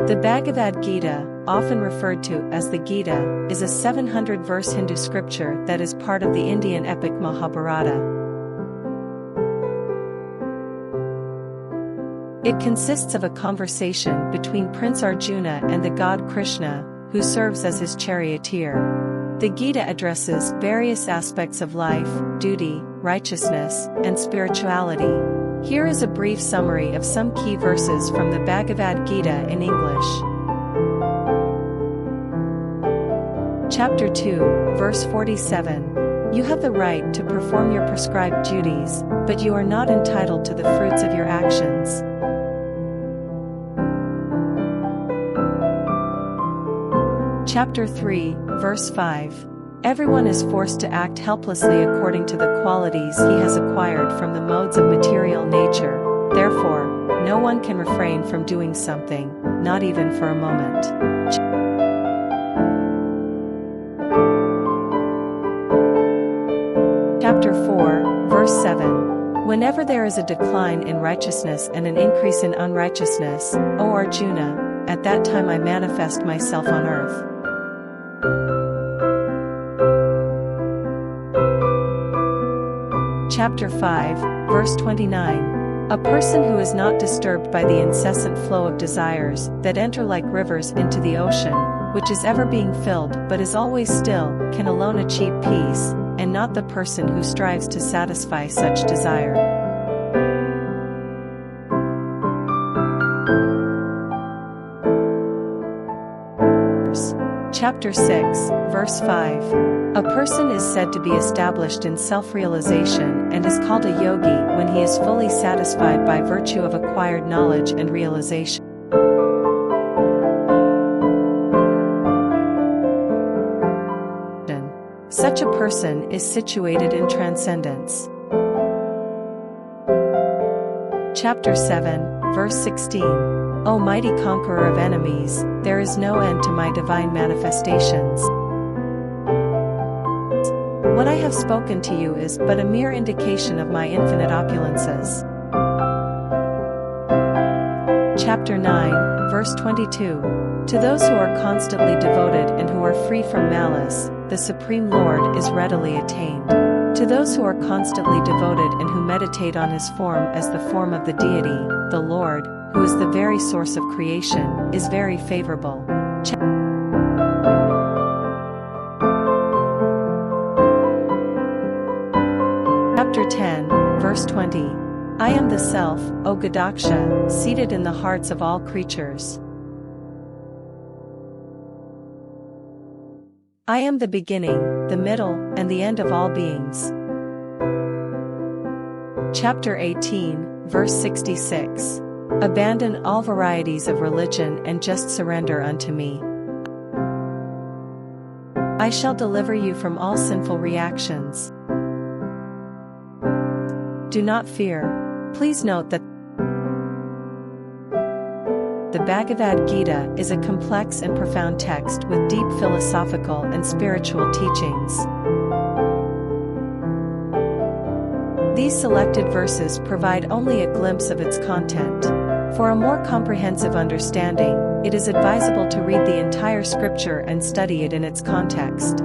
The Bhagavad Gita, often referred to as the Gita, is a 700-verse Hindu scripture that is part of the Indian epic Mahabharata. It consists of a conversation between Prince Arjuna and the god Krishna, who serves as his charioteer. The Gita addresses various aspects of life, duty, righteousness, and spirituality. Here is a brief summary of some key verses from the Bhagavad Gita in English. Chapter 2, verse 47. You have the right to perform your prescribed duties, but you are not entitled to the fruits of your actions. Chapter 3, verse 5. Everyone is forced to act helplessly according to the qualities he has acquired from the modes of material nature. Therefore, no one can refrain from doing something, not even for a moment. Chapter 4, verse 7. Whenever there is a decline in righteousness and an increase in unrighteousness, O Arjuna, at that time I manifest myself on earth. Chapter 5, verse 29. A person who is not disturbed by the incessant flow of desires that enter like rivers into the ocean, which is ever being filled but is always still, can alone achieve peace, and not the person who strives to satisfy such desire. Chapter 6, verse 5. A person is said to be established in self-realization and is called a yogi when he is fully satisfied by virtue of acquired knowledge and realization. Such a person is situated in transcendence. Chapter 7, verse 16. O mighty conqueror of enemies, there is no end to my divine manifestations. What I have spoken to you is but a mere indication of my infinite opulences. Chapter 9, verse 22. To those who are constantly devoted and who are free from malice, the Supreme Lord is readily attained. To those who are constantly devoted and who meditate on his form as the form of the deity, the Lord, who is the very source of creation, is very favorable. Chapter 10, verse 20. I am the Self, O Gadaksha, seated in the hearts of all creatures. I am the beginning, the middle, and the end of all beings. Chapter 18, verse 66. Abandon all varieties of religion and just surrender unto me. I shall deliver you from all sinful reactions. Do not fear. Please note that the Bhagavad Gita is a complex and profound text with deep philosophical and spiritual teachings. These selected verses provide only a glimpse of its content. For a more comprehensive understanding, it is advisable to read the entire scripture and study it in its context.